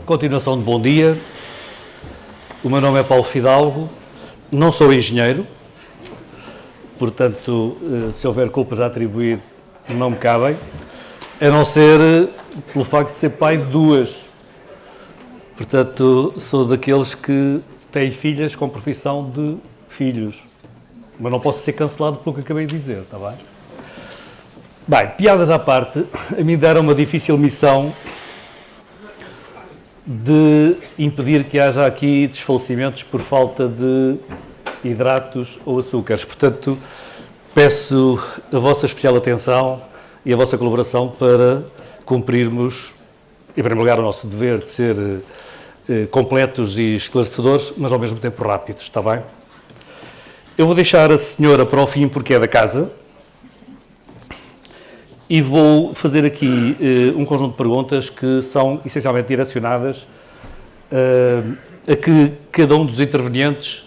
Continuação de bom dia. O meu nome é Paulo Fidalgo, não sou engenheiro, portanto, se houver culpas a atribuir, não me cabem, a não ser pelo facto de ser pai de duas. Portanto, sou daqueles que têm filhas com profissão de filhos, mas não posso ser cancelado pelo que acabei de dizer, está bem? Bem, piadas à parte, a mim deram uma difícil missão de impedir que haja aqui desfalecimentos por falta de hidratos ou açúcares. Portanto, peço a vossa especial atenção e a vossa colaboração para cumprirmos, em primeiro lugar, o nosso dever de ser completos e esclarecedores, mas ao mesmo tempo rápidos, está bem? Eu vou deixar a senhora para o fim porque é da casa e vou fazer aqui um conjunto de perguntas que são essencialmente direcionadas a que cada um dos intervenientes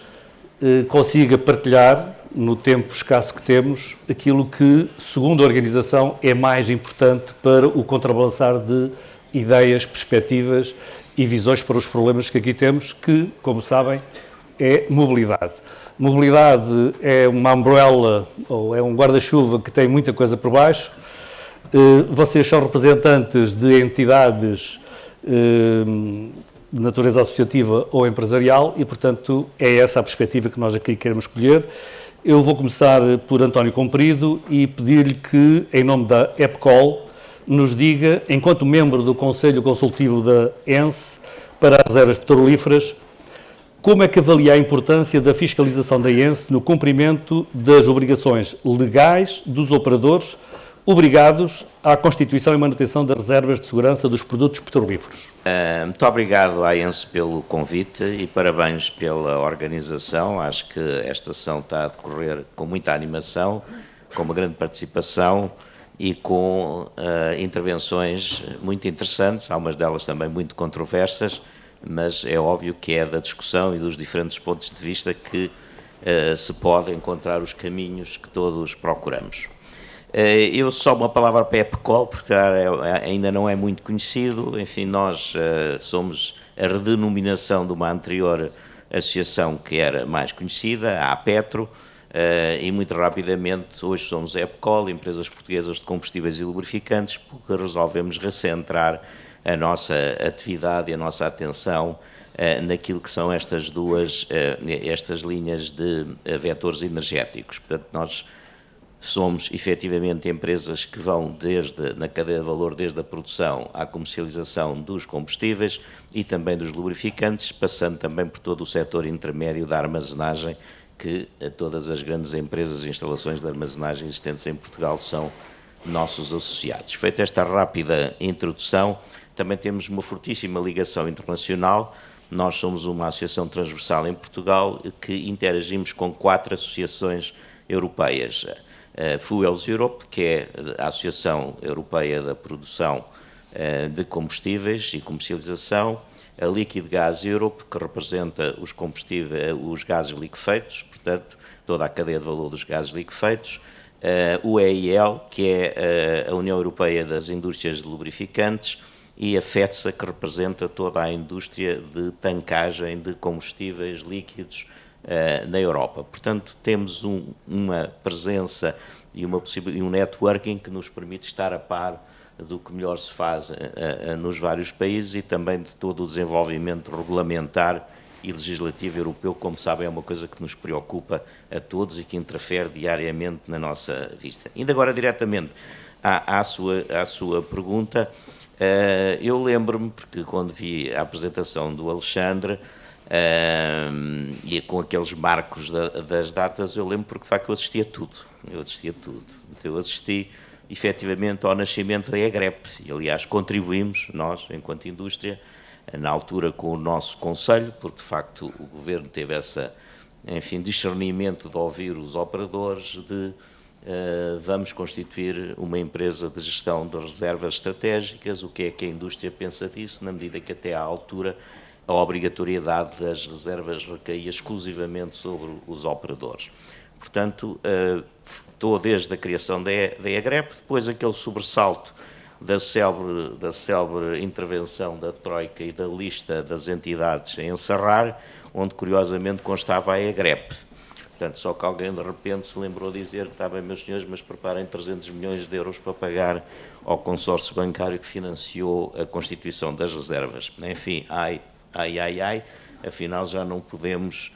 consiga partilhar, no tempo escasso que temos, aquilo que, segundo a organização, é mais importante para o contrabalançar de ideias, perspectivas e visões para os problemas que aqui temos, que, como sabem, é mobilidade. Mobilidade é uma umbrella, ou é um guarda-chuva que tem muita coisa por baixo. Vocês são representantes de entidades de natureza associativa ou empresarial e, portanto, é essa a perspectiva que nós aqui queremos escolher. Eu vou começar por António Comprido e pedir-lhe que, em nome da EPCOL, nos diga, enquanto membro do Conselho Consultivo da ENSE para as reservas petrolíferas, como é que avalia a importância da fiscalização da ENSE no cumprimento das obrigações legais dos operadores obrigados à constituição e manutenção das reservas de segurança dos produtos petrolíferos. Muito obrigado à ENSE pelo convite e parabéns pela organização. Acho que esta ação está a decorrer com muita animação, com uma grande participação e com intervenções muito interessantes, algumas delas também muito controversas, mas é óbvio que é da discussão e dos diferentes pontos de vista que se pode encontrar os caminhos que todos procuramos. Eu só uma palavra para a EPCOL, porque ainda não é muito conhecido. Enfim, nós somos a redenominação de uma anterior associação que era mais conhecida, a APETRO, e muito rapidamente hoje somos a EPCOL, Empresas Portuguesas de Combustíveis e Lubrificantes, porque resolvemos recentrar a nossa atividade e a nossa atenção naquilo que são estas linhas de vetores energéticos. Portanto, nós somos efetivamente empresas que vão na cadeia de valor desde a produção à comercialização dos combustíveis e também dos lubrificantes, passando também por todo o setor intermédio da armazenagem, que todas as grandes empresas e instalações de armazenagem existentes em Portugal são nossos associados. Feita esta rápida introdução, também temos uma fortíssima ligação internacional. Nós somos uma associação transversal em Portugal que interagimos com 4 associações europeias. Fuels Europe, que é a Associação Europeia da Produção de Combustíveis e Comercialização, a Liquid Gas Europe, que representa os gases liquefeitos, portanto, toda a cadeia de valor dos gases liquefeitos, o EIL, que é a União Europeia das Indústrias de Lubrificantes, e a FETSA, que representa toda a indústria de tancagem de combustíveis líquidos na Europa. Portanto, temos uma presença e um networking que nos permite estar a par do que melhor se faz nos vários países e também de todo o desenvolvimento regulamentar e legislativo europeu, como sabem, é uma coisa que nos preocupa a todos e que interfere diariamente na nossa vista. Indo agora diretamente à sua pergunta, eu lembro-me, porque quando vi a apresentação do Alexandre, e com aqueles marcos das datas, eu lembro porque de facto eu assistia tudo. Eu assisti efetivamente ao nascimento da EGREP e, aliás, contribuímos nós, enquanto indústria, na altura com o nosso conselho, porque de facto o governo teve discernimento de ouvir os operadores, vamos constituir uma empresa de gestão de reservas estratégicas. O que é que a indústria pensa disso, na medida que até à altura a obrigatoriedade das reservas recaía exclusivamente sobre os operadores. Portanto, estou desde a criação da EGREP, depois aquele sobressalto da célebre intervenção da Troika e da lista das entidades a encerrar, onde curiosamente constava a EGREP. Portanto, só que alguém de repente se lembrou de dizer: está bem, meus senhores, mas preparem 300 milhões de euros para pagar ao consórcio bancário que financiou a constituição das reservas. Enfim, ai, afinal já não podemos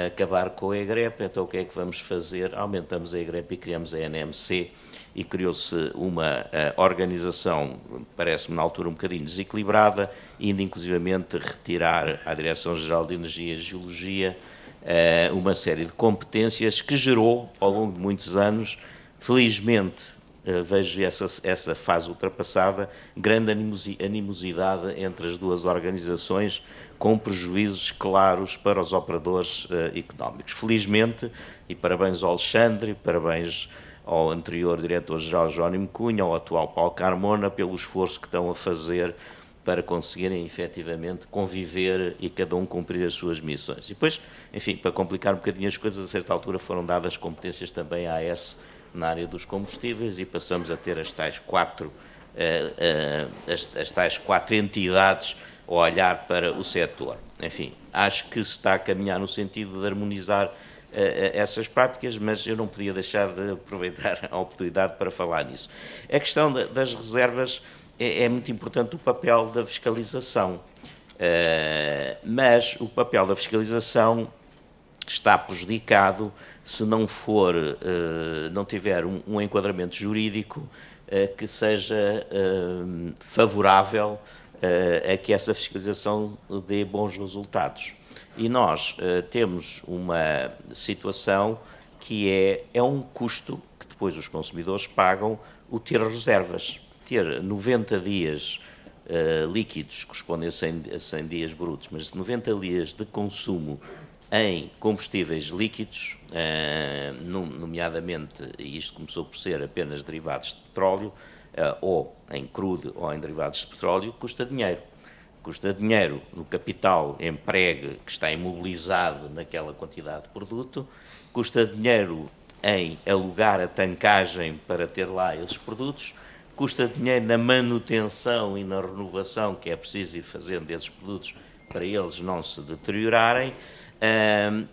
acabar com a EGREP, então o que é que vamos fazer? Aumentamos a EGREP e criamos a NMC, e criou-se uma organização, parece-me na altura um bocadinho desequilibrada, indo inclusivamente retirar à Direção-Geral de Energia e Geologia uma série de competências que gerou, ao longo de muitos anos, felizmente, vejo essa fase ultrapassada, grande animosidade entre as duas organizações, com prejuízos claros para os operadores económicos. Felizmente, e parabéns ao Alexandre, parabéns ao anterior diretor-geral Jerónimo Cunha, ao atual Paulo Carmona, pelo esforço que estão a fazer para conseguirem efetivamente conviver e cada um cumprir as suas missões. E depois, enfim, para complicar um bocadinho as coisas, a certa altura foram dadas competências também à AES na área dos combustíveis e passamos a ter as tais quatro entidades a olhar para o setor. Enfim, acho que se está a caminhar no sentido de harmonizar essas práticas, mas eu não podia deixar de aproveitar a oportunidade para falar nisso. A questão das reservas é muito importante, o papel da fiscalização, mas o papel da fiscalização está prejudicado se não tiver um enquadramento jurídico que seja favorável a que essa fiscalização dê bons resultados. E nós temos uma situação que é um custo que depois os consumidores pagam, o ter reservas. Ter 90 dias líquidos, correspondem a 100 dias brutos, mas 90 dias de consumo em combustíveis líquidos, nomeadamente, e isto começou por ser apenas derivados de petróleo, ou em crudo ou em derivados de petróleo, custa dinheiro. Custa dinheiro no capital empregue que está imobilizado naquela quantidade de produto, custa dinheiro em alugar a tancagem para ter lá esses produtos, custa dinheiro na manutenção e na renovação que é preciso ir fazendo desses produtos para eles não se deteriorarem,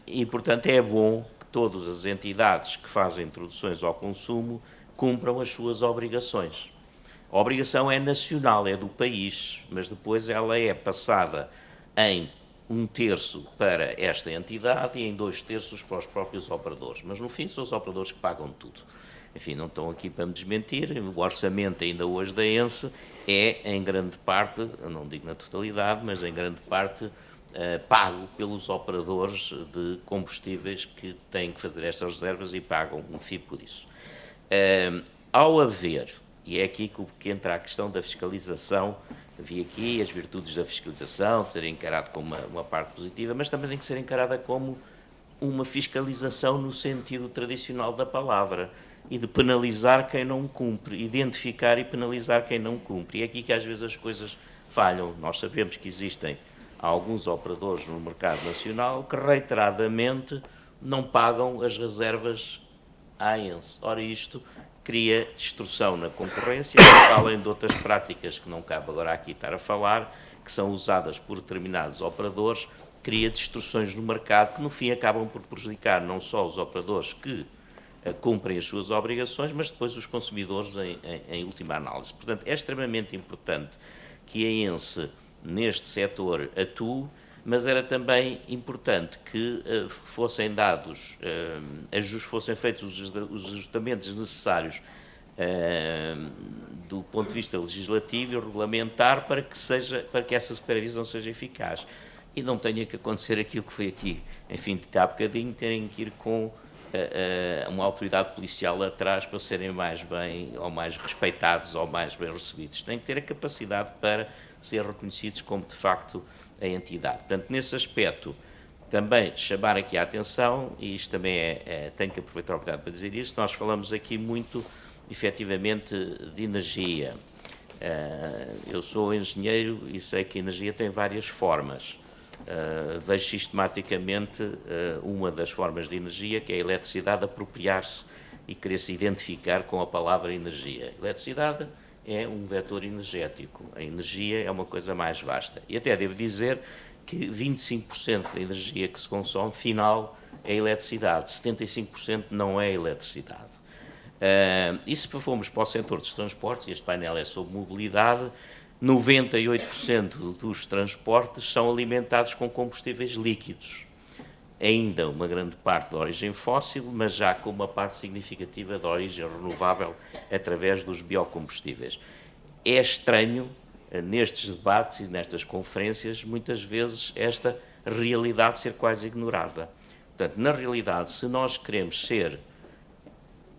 e, portanto, é bom que todas as entidades que fazem introduções ao consumo cumpram as suas obrigações. A obrigação é nacional, é do país, mas depois ela é passada em 1/3 para esta entidade e em 2/3 para os próprios operadores. Mas, no fim, são os operadores que pagam tudo. Enfim, não estão aqui para me desmentir, o orçamento ainda hoje da ENSE é, em grande parte, não digo na totalidade, mas em grande parte, pago pelos operadores de combustíveis que têm que fazer estas reservas e pagam um FII por isso. Ao haver, e é aqui que entra a questão da fiscalização, vi aqui as virtudes da fiscalização, de ser encarado como uma parte positiva, mas também tem que ser encarada como uma fiscalização no sentido tradicional da palavra, e de penalizar quem não cumpre, identificar e penalizar quem não cumpre. E é aqui que às vezes as coisas falham. Nós sabemos que existem alguns operadores no mercado nacional que reiteradamente não pagam as reservas à ENSE. Ora, isto cria destruição na concorrência, além de outras práticas que não cabe agora aqui estar a falar, que são usadas por determinados operadores, cria destruições no mercado que no fim acabam por prejudicar não só os operadores que cumprem as suas obrigações, mas depois os consumidores em última análise. Portanto, é extremamente importante que a ENSE, neste setor, atue, mas era também importante que fossem dados, fossem feitos os ajustamentos necessários do ponto de vista legislativo e regulamentar para que essa supervisão seja eficaz. E não tenha que acontecer aquilo que foi aqui, enfim, há bocadinho, terem que ir com uma autoridade policial atrás para serem mais bem, ou mais respeitados, ou mais bem recebidos. Têm que ter a capacidade para ser reconhecidos como, de facto, a entidade. Portanto, nesse aspecto, também chamar aqui a atenção, e isto também tenho que aproveitar a oportunidade para dizer isso, nós falamos aqui muito, efetivamente, de energia. Eu sou engenheiro e sei que a energia tem várias formas. Vejo sistematicamente uma das formas de energia, que é a eletricidade, apropriar-se e querer se identificar com a palavra energia. A eletricidade é um vetor energético. A energia é uma coisa mais vasta. E até devo dizer que 25% da energia que se consome, final, é eletricidade. 75% não é eletricidade. E se formos para o setor dos transportes, e este painel é sobre mobilidade, 98% dos transportes são alimentados com combustíveis líquidos. Ainda uma grande parte de origem fóssil, mas já com uma parte significativa de origem renovável através dos biocombustíveis. É estranho, nestes debates e nestas conferências, muitas vezes esta realidade ser quase ignorada. Portanto, na realidade, se nós queremos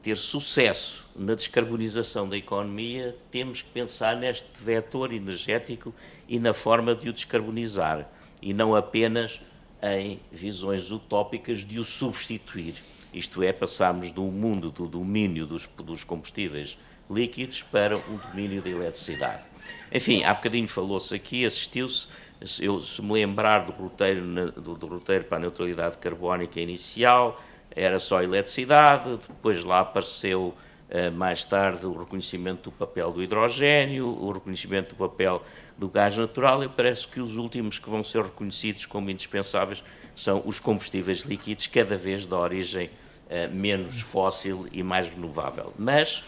ter sucesso na descarbonização da economia, temos que pensar neste vetor energético e na forma de o descarbonizar, e não apenas em visões utópicas de o substituir. Isto é, passarmos do mundo do domínio dos combustíveis líquidos para o domínio da eletricidade. Enfim, há bocadinho falou-se aqui, assistiu-se, se me lembrar do roteiro para a neutralidade carbónica inicial, era só eletricidade, depois lá apareceu mais tarde o reconhecimento do papel do hidrogênio, o reconhecimento do papel do gás natural, e parece que os últimos que vão ser reconhecidos como indispensáveis são os combustíveis líquidos, cada vez de origem menos fóssil e mais renovável. Mas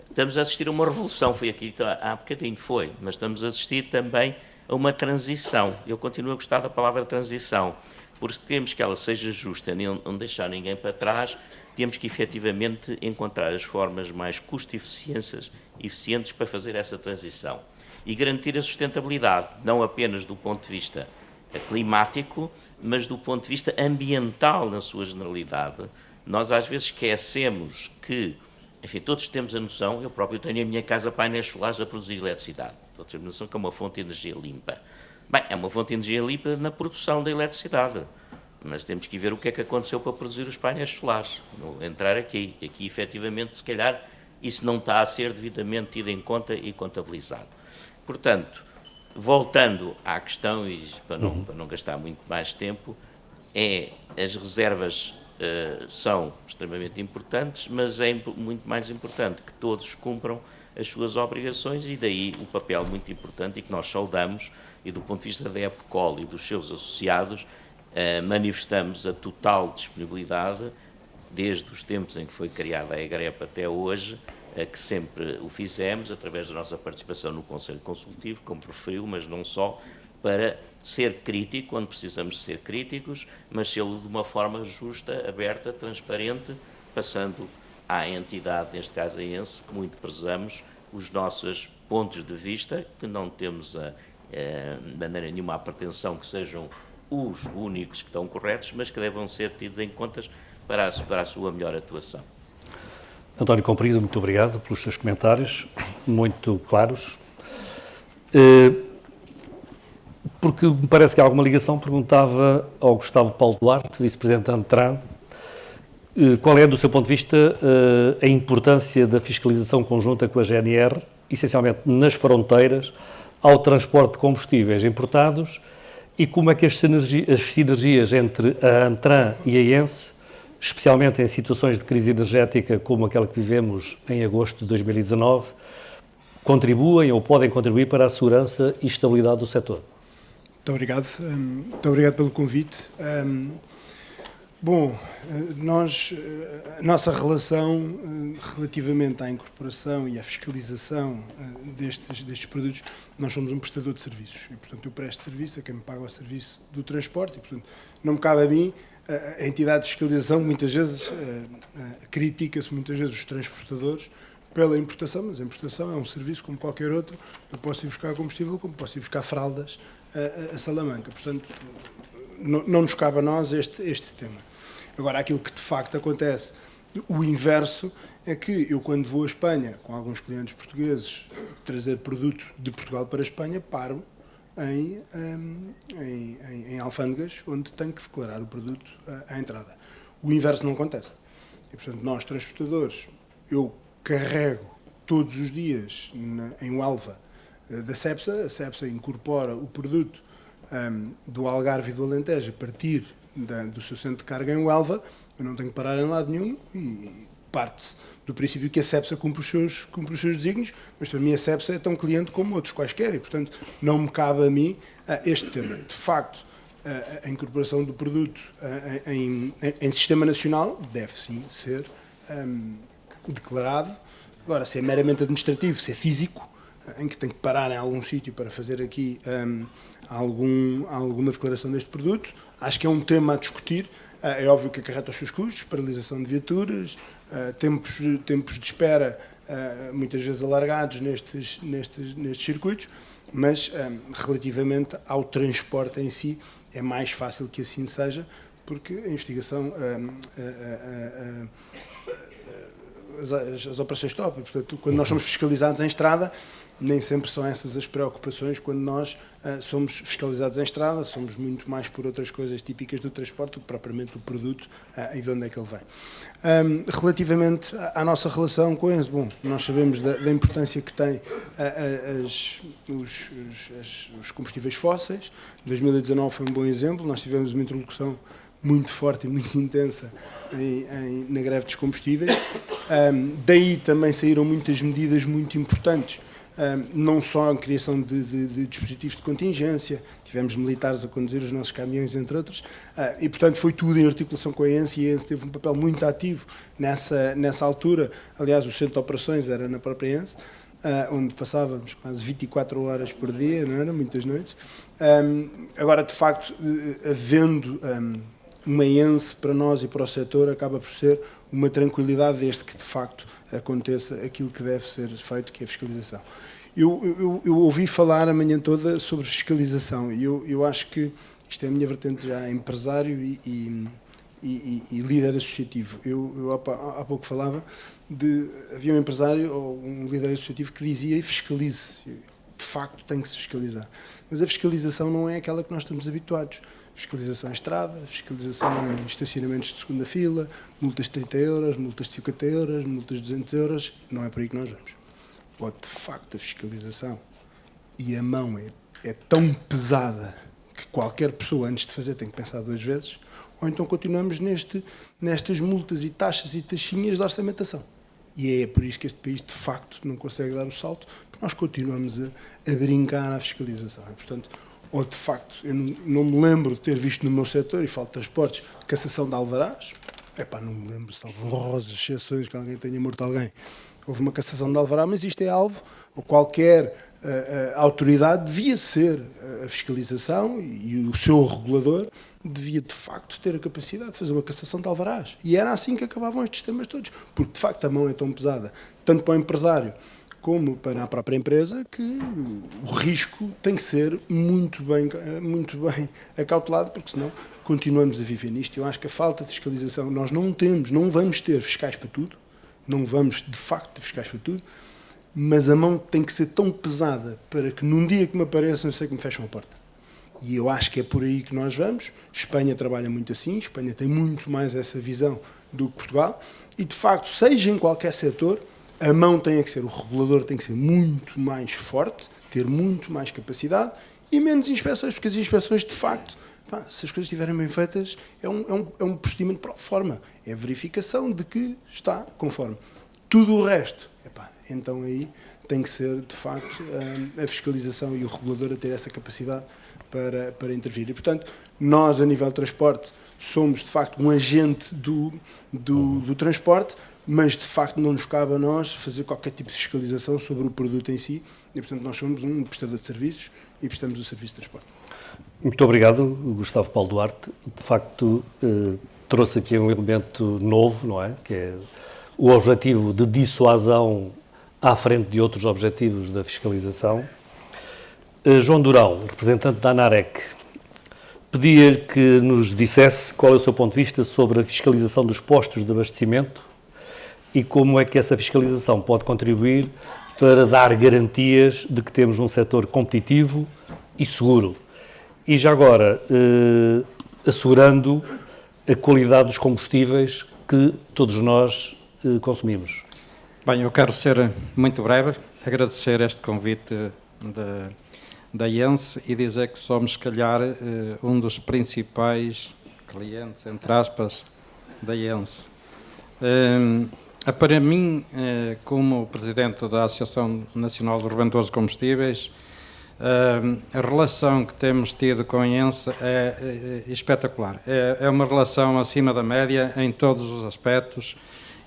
estamos a assistir a uma revolução, foi aqui há bocadinho, mas estamos a assistir também a uma transição. Eu continuo a gostar da palavra transição, porque queremos que ela seja justa, não deixar ninguém para trás, temos que efetivamente encontrar as formas mais custo-eficientes para fazer essa transição e garantir a sustentabilidade, não apenas do ponto de vista climático, mas do ponto de vista ambiental na sua generalidade. Nós às vezes esquecemos que, enfim, todos temos a noção, eu próprio tenho em minha casa painéis solares a produzir eletricidade, todos temos a noção que é uma fonte de energia limpa. Bem, é uma fonte de energia limpa na produção da eletricidade, mas temos que ver o que é que aconteceu para produzir os painéis solares, não entrar aqui. Aqui, efetivamente, se calhar, isso não está a ser devidamente tido em conta e contabilizado. Portanto, voltando à questão, e para não gastar muito mais tempo, as reservas são extremamente importantes, mas é muito mais importante que todos cumpram as suas obrigações, e daí o papel muito importante e que nós saudamos, e do ponto de vista da EPCOL e dos seus associados, manifestamos a total disponibilidade, desde os tempos em que foi criada a EGREP até hoje, que sempre o fizemos, através da nossa participação no Conselho Consultivo, como referiu, mas não só, para ser crítico, quando precisamos ser críticos, mas sê-lo de uma forma justa, aberta, transparente, passando à entidade, neste caso a ENSE, que muito prezamos, os nossos pontos de vista, que não temos de maneira nenhuma a pretensão que sejam os únicos que estão corretos, mas que devam ser tidos em conta para a sua melhor atuação. António Comprido, muito obrigado pelos seus comentários, muito claros. Porque me parece que há alguma ligação, perguntava ao Gustavo Paulo Duarte, vice-presidente da ANTRAN, qual é, do seu ponto de vista, a importância da fiscalização conjunta com a GNR, essencialmente nas fronteiras, ao transporte de combustíveis importados, e como é que as sinergias entre a ANTRAN e a ENSE, especialmente em situações de crise energética como aquela que vivemos em agosto de 2019, contribuem ou podem contribuir para a segurança e estabilidade do setor? Muito obrigado pelo convite. Bom, a nossa relação relativamente à incorporação e à fiscalização destes produtos, nós somos um prestador de serviços e, portanto, eu presto serviço a quem me paga o serviço do transporte e, portanto, não me cabe a mim, a entidade de fiscalização, muitas vezes, critica-se muitas vezes os transportadores pela importação, mas a importação é um serviço como qualquer outro. Eu posso ir buscar combustível como posso ir buscar fraldas a Salamanca. Portanto, não nos cabe a nós este tema. Agora, aquilo que de facto acontece, o inverso, é que eu, quando vou à Espanha, com alguns clientes portugueses, trazer produto de Portugal para a Espanha, paro em alfândegas, onde tenho que declarar o produto à entrada. O inverso não acontece. E, portanto, nós, transportadores, eu carrego todos os dias em Huelva da Cepsa, a Cepsa incorpora o produto do Algarve e do Alentejo a partir do seu centro de carga em Huelva, eu não tenho que parar em lado nenhum e parte-se do princípio que a CEPSA cumpre os seus desígnios, mas para mim a CEPSA é tão cliente como outros quaisquer e, portanto, não me cabe a mim este tema. De facto, a incorporação do produto em sistema nacional deve sim ser declarado. Agora, se é meramente administrativo, se é físico, em que tem que parar em algum sítio para fazer aqui alguma declaração deste produto, acho que é um tema a discutir. É óbvio que acarreta os seus custos, paralisação de viaturas, tempos de espera muitas vezes alargados nestes circuitos, mas relativamente ao transporte em si é mais fácil que assim seja, porque a investigação, as operações top, portanto, quando nós somos fiscalizados em estrada, nem sempre são essas as preocupações. Quando nós somos fiscalizados em estrada, somos muito mais por outras coisas típicas do transporte do que propriamente o produto e de onde é que ele vem. Relativamente à nossa relação com eles, bom, nós sabemos da importância que tem os combustíveis fósseis. 2019 foi um bom exemplo, nós tivemos uma interlocução muito forte e muito intensa na greve dos combustíveis. Daí também saíram muitas medidas muito importantes, não só a criação de dispositivos de contingência, tivemos militares a conduzir os nossos caminhões, entre outros, e portanto foi tudo em articulação com a ENSE, e a ENSE teve um papel muito ativo nessa altura. Aliás, o centro de operações era na própria ENSE, onde passávamos quase 24 horas por dia, não era? Muitas noites. Agora, de facto, havendo uma ENSE para nós e para o setor, acaba por ser uma tranquilidade desde que de facto aconteça aquilo que deve ser feito, que é a fiscalização. Eu ouvi falar a manhã toda sobre fiscalização e eu acho que isto é a minha vertente já empresário e líder associativo. Eu há pouco falava havia um empresário ou um líder associativo que dizia fiscalize. De facto tem que se fiscalizar. Mas a fiscalização não é aquela que nós estamos habituados. Fiscalização em estrada, fiscalização em estacionamentos de segunda fila, multas de 30 euros, multas de 50 euros, multas de 200 euros, não é por aí que nós vamos. Ou de facto a fiscalização e a mão é tão pesada que qualquer pessoa antes de fazer tem que pensar duas vezes, ou então continuamos nestas multas e taxas e taxinhas de orçamentação. E é por isso que este país de facto não consegue dar o salto, porque nós continuamos a brincar à fiscalização. E, portanto, ou de facto, eu não me lembro de ter visto no meu setor, e falo de transportes, cassação de alvarás. Não me lembro, salvo honrosas exceções que alguém tenha morto alguém. Houve uma cassação de alvará, mas isto é alvo, ou qualquer autoridade devia ser a fiscalização e o seu regulador devia de facto ter a capacidade de fazer uma cassação de alvarás. E era assim que acabavam estes temas todos, porque de facto a mão é tão pesada, tanto para o empresário como para a própria empresa, que o risco tem que ser muito bem acautelado, porque senão continuamos a viver nisto. Eu acho que a falta de fiscalização, nós não vamos ter fiscais para tudo, não vamos de facto ter fiscais para tudo, mas a mão tem que ser tão pesada para que num dia que me apareçam eu sei que me fecham a porta. E eu acho que é por aí que nós vamos. Espanha trabalha muito assim, Espanha tem muito mais essa visão do que Portugal, e de facto, seja em qualquer setor, a mão tem que ser, o regulador tem que ser muito mais forte, ter muito mais capacidade e menos inspeções, porque as inspeções, de facto, se as coisas estiverem bem feitas, é um procedimento pro forma, é a verificação de que está conforme. Tudo o resto, então aí tem que ser, de facto, a fiscalização e o regulador a ter essa capacidade para intervir. E, portanto, nós, a nível de transporte, somos, de facto, um agente do transporte, mas de facto não nos cabe a nós fazer qualquer tipo de fiscalização sobre o produto em si e, portanto, nós somos um prestador de serviços e prestamos o serviço de transporte. Muito obrigado, Gustavo Paulo Duarte. De facto, trouxe aqui um elemento novo, não é? Que é o objetivo de dissuasão à frente de outros objetivos da fiscalização. João Durão, representante da ANAREC, pedia-lhe que nos dissesse qual é o seu ponto de vista sobre a fiscalização dos postos de abastecimento e como é que essa fiscalização pode contribuir para dar garantias de que temos um setor competitivo e seguro. E já agora, assegurando a qualidade dos combustíveis que todos nós consumimos. Bem, eu quero ser muito breve, agradecer este convite da ENSE e dizer que somos, se calhar, um dos principais clientes, entre aspas, da ENSE. Para mim, como Presidente da Associação Nacional de Revendedores de Combustíveis, a relação que temos tido com a ENSE é espetacular. É uma relação acima da média em todos os aspectos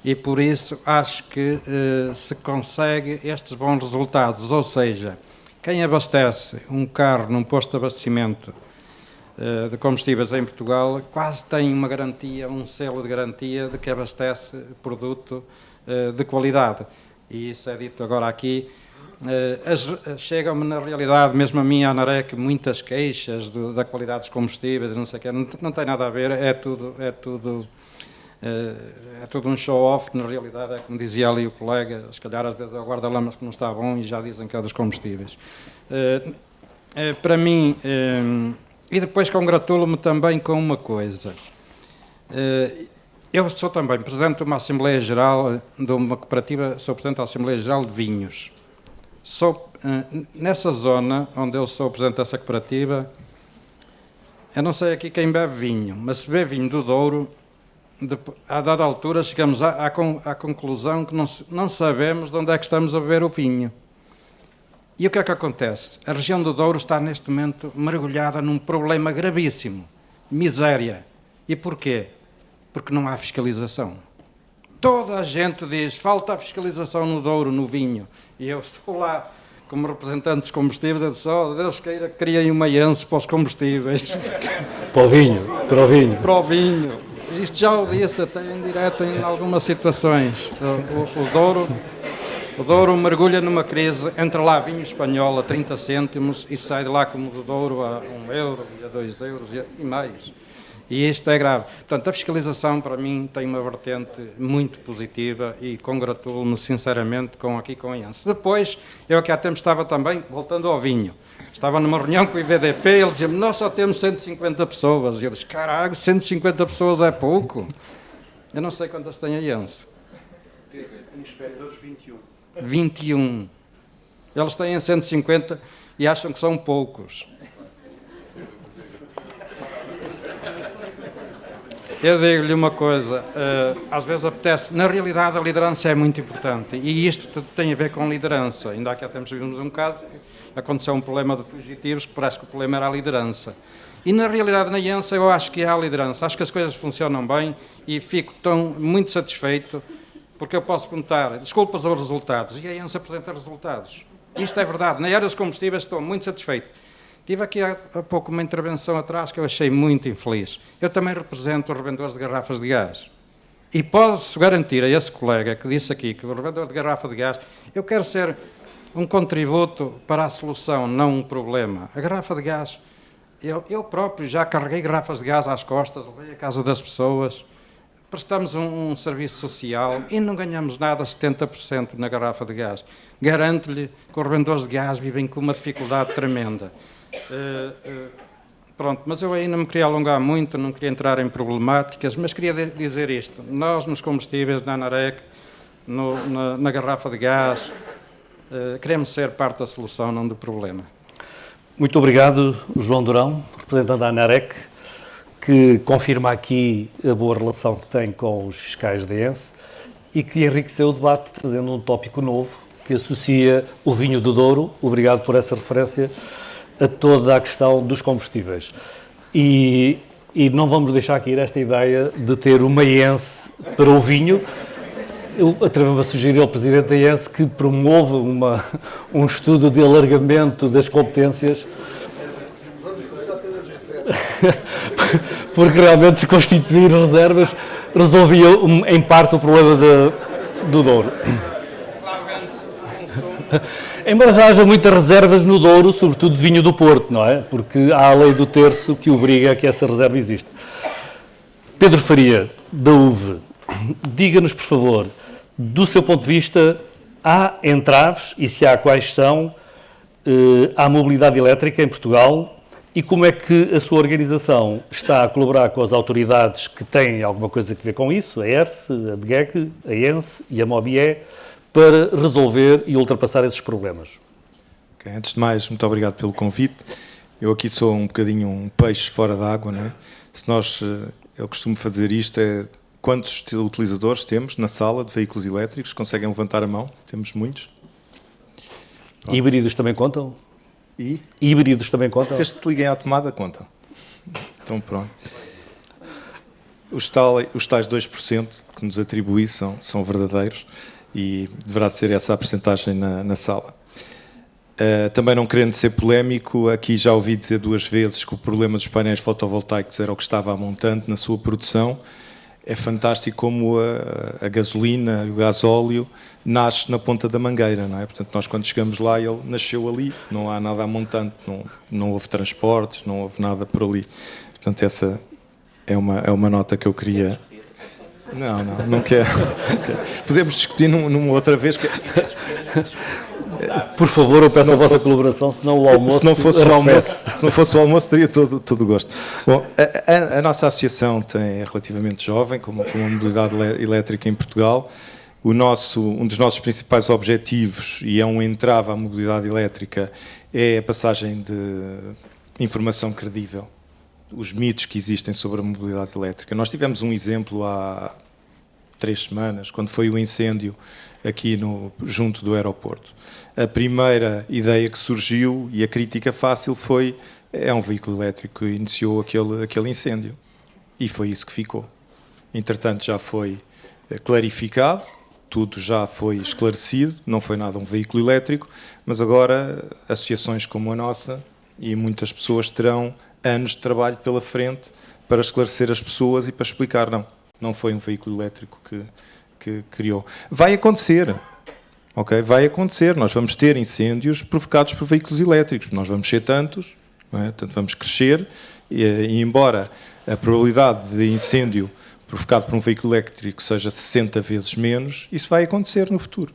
e, por isso, acho que se consegue estes bons resultados. Ou seja, quem abastece um carro num posto de abastecimento de combustíveis em Portugal quase tem uma garantia, um selo de garantia de que abastece produto de qualidade. E isso é dito agora aqui. Chegam-me na realidade, mesmo a mim, à ANAREC, muitas queixas da qualidade dos combustíveis, não sei o quê, não tem nada a ver, é tudo um show-off, na realidade é como dizia ali o colega, se calhar às vezes é o guarda-lamas que não está bom e já dizem que é dos combustíveis. Para mim, e depois congratulo-me também com uma coisa. Eu sou também Presidente de uma Assembleia Geral, de uma cooperativa, sou Presidente da Assembleia Geral de Vinhos. Sou, nessa zona onde eu sou Presidente dessa cooperativa, eu não sei aqui quem bebe vinho, mas se bebe vinho do Douro, a dada altura chegamos à conclusão que não sabemos de onde é que estamos a beber o vinho. E o que é que acontece? A região do Douro está neste momento mergulhada num problema gravíssimo, miséria. E porquê? Porque não há fiscalização. Toda a gente diz, falta a fiscalização no Douro, no vinho. E eu estou lá como representante dos combustíveis, eu disse, Deus queira que criem uma ENSE para os combustíveis. Para o vinho, para o vinho. Para o vinho. Isto já o disse até em direto em algumas situações. O Douro mergulha numa crise, entra lá vinho espanhol a 30 cêntimos e sai de lá como do Douro a 1 euro e a 2 euros e mais. E isto é grave. Portanto, a fiscalização para mim tem uma vertente muito positiva e congratulo-me sinceramente com a ENSE. Depois, eu aqui há tempo estava também, voltando ao vinho, estava numa reunião com o IVDP e ele dizia-me, nós só temos 150 pessoas. E eu disse, caralho, 150 pessoas é pouco. Eu não sei quantas tem a ENSE. Inspectores 21. 21. Eles têm 150 e acham que são poucos. Eu digo-lhe uma coisa, às vezes apetece, na realidade a liderança é muito importante e isto tem a ver com liderança. Ainda há tempos vimos um caso, aconteceu um problema de fugitivos que parece que o problema era a liderança. E na realidade na ENSE eu acho que há a liderança, acho que as coisas funcionam bem e fico muito satisfeito porque eu posso perguntar, desculpas aos resultados, e a ENSE apresenta resultados. Isto é verdade, na área dos combustíveis estou muito satisfeito. Tive aqui há pouco uma intervenção atrás que eu achei muito infeliz. Eu também represento os revendedores de garrafas de gás. E posso garantir a esse colega que disse aqui que o revendedor de garrafa de gás, eu quero ser um contributo para a solução, não um problema. A garrafa de gás, eu próprio já carreguei garrafas de gás às costas, levei à casa das pessoas, prestamos um serviço social e não ganhamos nada, 70% na garrafa de gás. Garanto-lhe que os revendedores de gás vivem com uma dificuldade tremenda. Pronto, mas eu aí não me queria alongar muito, não queria entrar em problemáticas, mas queria dizer isto. Nós, nos combustíveis, na ANAREC, na garrafa de gás, queremos ser parte da solução, não do problema. Muito obrigado, João Durão, representante da ANAREC, que confirma aqui a boa relação que tem com os fiscais da ENSE e que enriqueceu o debate, trazendo um tópico novo que associa o vinho do Douro, obrigado por essa referência, a toda a questão dos combustíveis. E não vamos deixar cair esta ideia de ter uma ENSE para o vinho. Eu atrevo-me a sugerir ao Presidente da ENSE que promova um estudo de alargamento das competências, porque realmente constituir reservas resolvia em parte o problema do Douro. Embora já haja muitas reservas no Douro, sobretudo de vinho do Porto, não é? Porque há a lei do terço que obriga a que essa reserva exista. Pedro Faria, da UVE, diga-nos, por favor, do seu ponto de vista, há entraves, e se há, quais são, à mobilidade elétrica em Portugal e como é que a sua organização está a colaborar com as autoridades que têm alguma coisa a ver com isso, a ERSE, a DGEC, a ENSE e a MOBIE, para resolver e ultrapassar esses problemas. Okay, antes de mais, muito obrigado pelo convite. Eu aqui sou um bocadinho um peixe fora d'água, não é? Se nós, eu costumo fazer isto, é Quantos utilizadores temos na sala de veículos elétricos? Conseguem levantar a mão? Temos muitos. Híbridos também contam? E? Híbridos também contam? Desde que liguem à tomada, contam. Então, pronto. Os tais 2% que nos atribui são verdadeiros e deverá ser essa a percentagem na sala. Também não querendo ser polémico, aqui já ouvi dizer 2 vezes que o problema dos painéis fotovoltaicos era o que estava a montante na sua produção. É fantástico como a gasolina e o gasóleo nasce na ponta da mangueira, não é? Portanto, nós quando chegamos lá, ele nasceu ali, não há nada a montante, não houve transportes, não houve nada por ali. Portanto, essa é uma nota que eu queria... Não quero. Podemos discutir numa outra vez. Por favor, eu peço a vossa colaboração, senão o almoço se não fosse o almoço, teria todo o gosto. Bom, a nossa associação é relativamente jovem, como a mobilidade elétrica em Portugal. Um dos nossos principais objetivos, e é um entrave à mobilidade elétrica, é a passagem de informação credível. Os mitos que existem sobre a mobilidade elétrica. Nós tivemos um exemplo há 3 semanas, quando foi o incêndio aqui junto do aeroporto. A primeira ideia que surgiu e a crítica fácil foi: é um veículo elétrico que iniciou aquele incêndio. E foi isso que ficou. Entretanto, já foi clarificado, tudo já foi esclarecido, não foi nada um veículo elétrico, mas agora associações como a nossa e muitas pessoas terão anos de trabalho pela frente para esclarecer as pessoas e para explicar: não foi um veículo elétrico que criou. Vai acontecer, ok? Vai acontecer. Nós vamos ter incêndios provocados por veículos elétricos. Nós vamos ser tantos, não é? Portanto, vamos crescer e embora a probabilidade de incêndio provocado por um veículo elétrico seja 60 vezes menos, isso vai acontecer no futuro.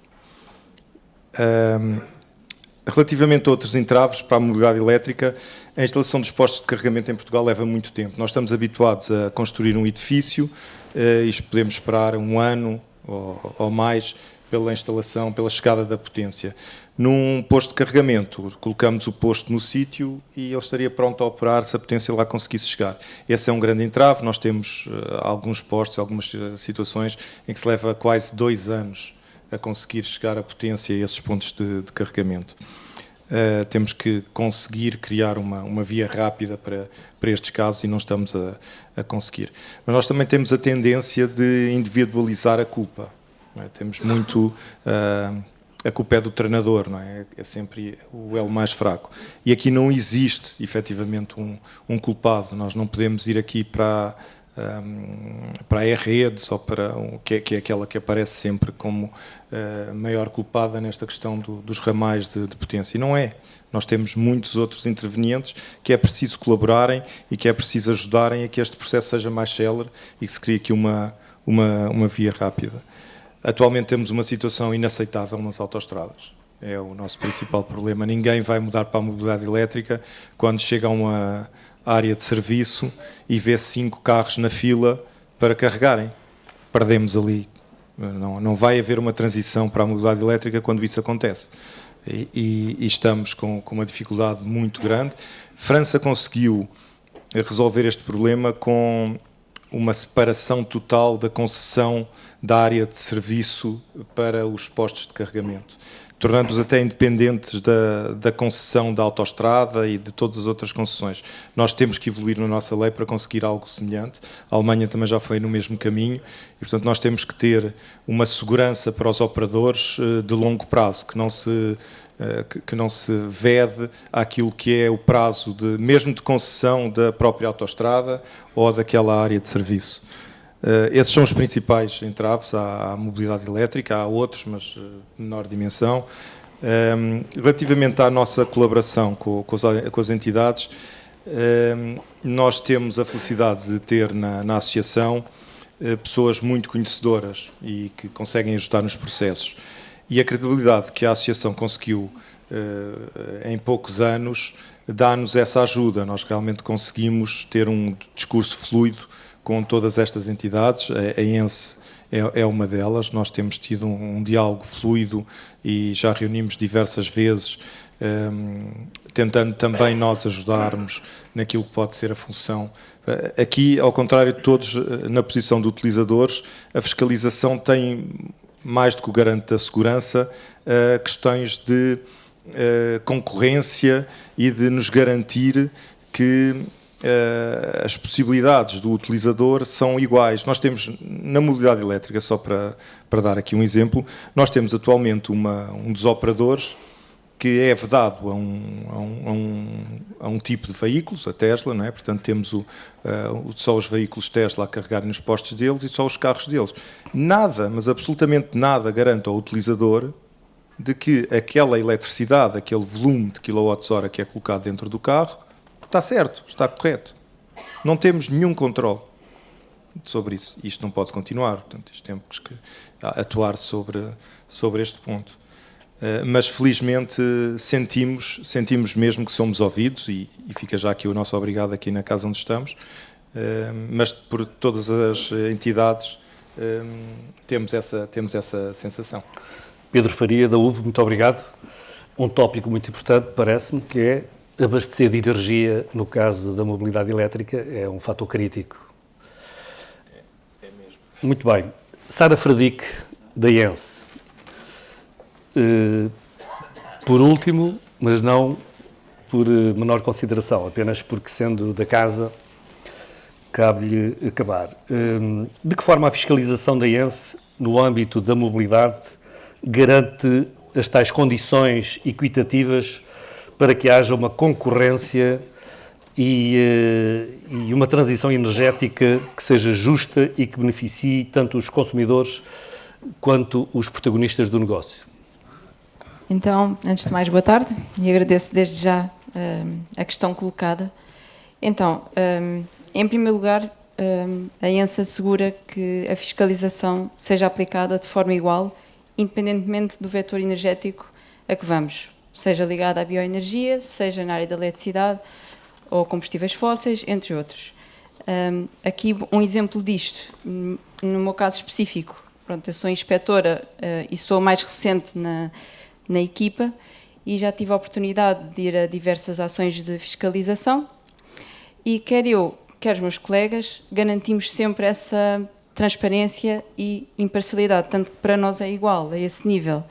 Relativamente a outros entraves para a mobilidade elétrica, a instalação dos postos de carregamento em Portugal leva muito tempo. Nós estamos habituados a construir um edifício e podemos esperar 1 ano ou mais pela instalação, pela chegada da potência. Num posto de carregamento, colocamos o posto no sítio e ele estaria pronto a operar se a potência lá conseguisse chegar. Esse é um grande entrave. Nós temos alguns postos, algumas situações em que se leva quase 2 anos a conseguir chegar a potência a esses pontos de carregamento. Temos que conseguir criar uma via rápida para estes casos e não estamos a conseguir. Mas nós também temos a tendência de individualizar a culpa. Não é? Temos muito... a culpa é do treinador, não é? É sempre o elo mais fraco. E aqui não existe, efetivamente, um culpado. Nós não podemos ir aqui para a E-Redes ou para que é aquela que aparece sempre como a maior culpada nesta questão dos ramais de potência. E não é. Nós temos muitos outros intervenientes que é preciso colaborarem e que é preciso ajudarem a que este processo seja mais célere e que se crie aqui uma via rápida. Atualmente temos uma situação inaceitável nas autoestradas. É o nosso principal problema. Ninguém vai mudar para a mobilidade elétrica quando chega a uma área de serviço e vê 5 carros na fila para carregarem. Perdemos ali. Não vai haver uma transição para a mobilidade elétrica quando isso acontece. E estamos com uma dificuldade muito grande. França conseguiu resolver este problema com uma separação total da concessão da área de serviço para os postos de carregamento, tornando-os até independentes da concessão da autoestrada e de todas as outras concessões. Nós temos que evoluir na nossa lei para conseguir algo semelhante. A Alemanha também já foi no mesmo caminho e, portanto, nós temos que ter uma segurança para os operadores de longo prazo, que não se vede àquilo que é o prazo mesmo de concessão da própria autoestrada ou daquela área de serviço. Esses são os principais entraves à mobilidade elétrica. Há outros, mas de menor dimensão. Relativamente à nossa colaboração com as entidades, nós temos a felicidade de ter na associação pessoas muito conhecedoras e que conseguem ajudar nos processos. E a credibilidade que a associação conseguiu em poucos anos dá-nos essa ajuda. Nós realmente conseguimos ter um discurso fluido com todas estas entidades. A ENSE é uma delas. Nós temos tido um diálogo fluido e já reunimos diversas vezes tentando também nós ajudarmos naquilo que pode ser a função. Aqui, ao contrário de todos na posição de utilizadores, a fiscalização tem, mais do que o garante da segurança, questões de concorrência e de nos garantir que as possibilidades do utilizador são iguais. Nós temos, na mobilidade elétrica, só para dar aqui um exemplo, nós temos atualmente um dos operadores que é vedado a um tipo de veículos, a Tesla, não é? Portanto, temos só os veículos Tesla a carregarem nos postos deles e só os carros deles. Nada, mas absolutamente nada, garante ao utilizador de que aquela eletricidade, aquele volume de kWh que é colocado dentro do carro, está certo, está correto. Não temos nenhum controle sobre isso. Isto não pode continuar. Portanto, temos que atuar sobre este ponto. Mas, felizmente, sentimos mesmo que somos ouvidos, e fica já aqui o nosso obrigado aqui na casa onde estamos, mas por todas as entidades temos essa sensação. Pedro Faria, da UV, muito obrigado. Um tópico muito importante, parece-me, que é abastecer de energia, no caso da mobilidade elétrica, é um fator crítico. É mesmo. Muito bem. Sara Fradique, da IENSE. Por último, mas não por menor consideração, apenas porque, sendo da casa, cabe-lhe acabar. De que forma a fiscalização da IENSE, no âmbito da mobilidade, garante as tais condições equitativas para que haja uma concorrência e uma transição energética que seja justa e que beneficie tanto os consumidores quanto os protagonistas do negócio? Então, antes de mais, boa tarde e agradeço desde já a questão colocada. Então, em primeiro lugar, a IENSE assegura que a fiscalização seja aplicada de forma igual, independentemente do vetor energético a que vamos, seja ligado à bioenergia, seja na área da eletricidade ou combustíveis fósseis, entre outros. Aqui um exemplo disto, no meu caso específico, pronto, eu sou inspetora e sou a mais recente na equipa e já tive a oportunidade de ir a diversas ações de fiscalização e quer eu, quer os meus colegas, garantimos sempre essa transparência e imparcialidade, tanto que para nós é igual, a esse nível,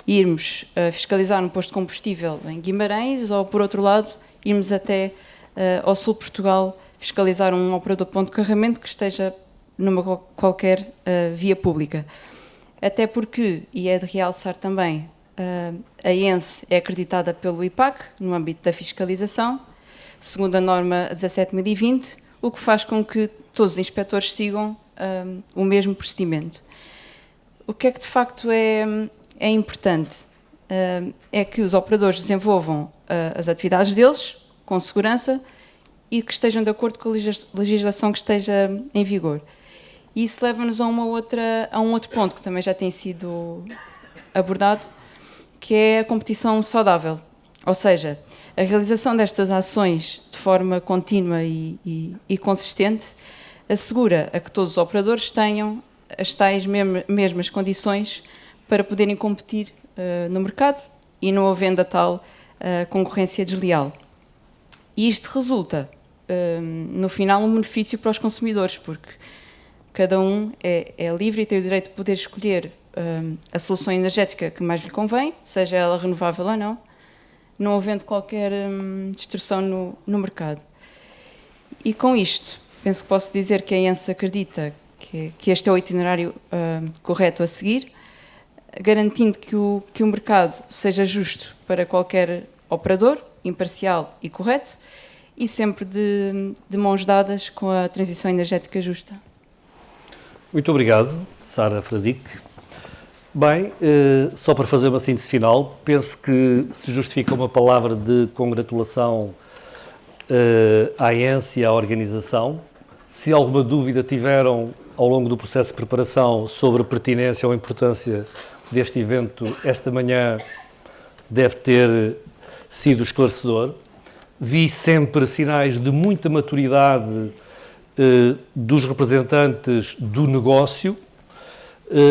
irmos fiscalizar um posto de combustível em Guimarães ou, por outro lado, irmos até ao sul de Portugal fiscalizar um operador de ponto de carregamento que esteja numa qualquer via pública. Até porque, e é de realçar também, a IENSE é acreditada pelo IPAC, no âmbito da fiscalização, segundo a norma 17.020, o que faz com que todos os inspectores sigam o mesmo procedimento. O que é que de facto é importante? É que os operadores desenvolvam as atividades deles com segurança e que estejam de acordo com a legislação que esteja em vigor. E isso leva-nos a um outro ponto que também já tem sido abordado, que é a competição saudável. Ou seja, a realização destas ações de forma contínua e consistente assegura a que todos os operadores tenham as tais mesmas condições para poderem competir no mercado e não havendo a tal concorrência desleal. E isto resulta, no final, um benefício para os consumidores, porque cada um é livre e tem o direito de poder escolher a solução energética que mais lhe convém, seja ela renovável ou não havendo qualquer distorção no mercado. E com isto, penso que posso dizer que a IENSE acredita que este é o itinerário correto a seguir, garantindo que o mercado seja justo para qualquer operador, imparcial e correto, e sempre de mãos dadas com a transição energética justa. Muito obrigado, Sara Fradique. Bem, só para fazer uma síntese final, penso que se justifica uma palavra de congratulação à IENSE e à organização. Se alguma dúvida tiveram ao longo do processo de preparação sobre a pertinência ou a importância deste evento, esta manhã deve ter sido esclarecedor. Vi sempre sinais de muita maturidade dos representantes do negócio,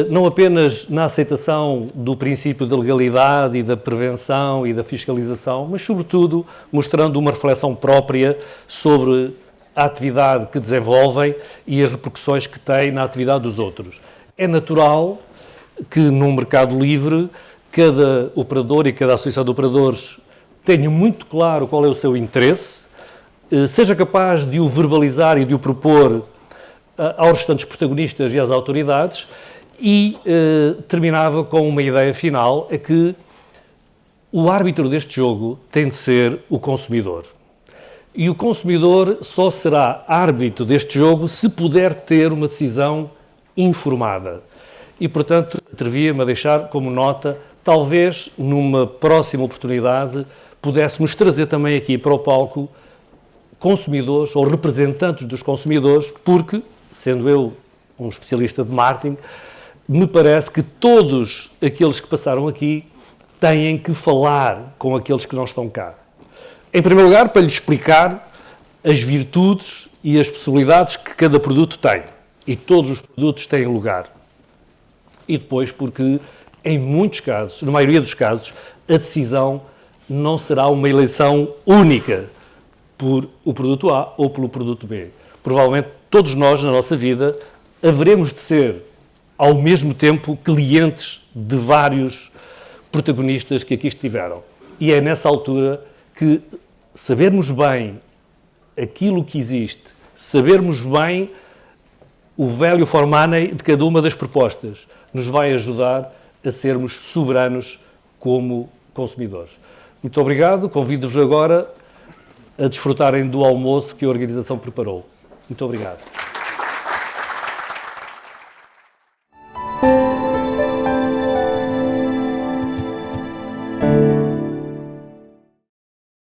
não apenas na aceitação do princípio da legalidade e da prevenção e da fiscalização, mas, sobretudo, mostrando uma reflexão própria sobre a atividade que desenvolvem e as repercussões que têm na atividade dos outros. É natural que, num mercado livre, cada operador e cada associação de operadores tenha muito claro qual é o seu interesse, seja capaz de o verbalizar e de o propor aos restantes protagonistas e às autoridades, e terminava com uma ideia final, é que o árbitro deste jogo tem de ser o consumidor. E o consumidor só será árbitro deste jogo se puder ter uma decisão informada. E, portanto, atrevia-me a deixar como nota, talvez numa próxima oportunidade pudéssemos trazer também aqui para o palco consumidores ou representantes dos consumidores, porque, sendo eu um especialista de marketing, me parece que todos aqueles que passaram aqui têm que falar com aqueles que não estão cá. Em primeiro lugar, para lhes explicar as virtudes e as possibilidades que cada produto tem. E todos os produtos têm lugar. E depois porque, em muitos casos, na maioria dos casos, a decisão não será uma eleição única por o produto A ou pelo produto B. Provavelmente todos nós, na nossa vida, haveremos de ser, ao mesmo tempo, clientes de vários protagonistas que aqui estiveram. E é nessa altura que sabermos bem aquilo que existe, sabermos bem o value for money de cada uma das propostas, nos vai ajudar a sermos soberanos como consumidores. Muito obrigado, convido-vos agora a desfrutarem do almoço que a organização preparou. Muito obrigado.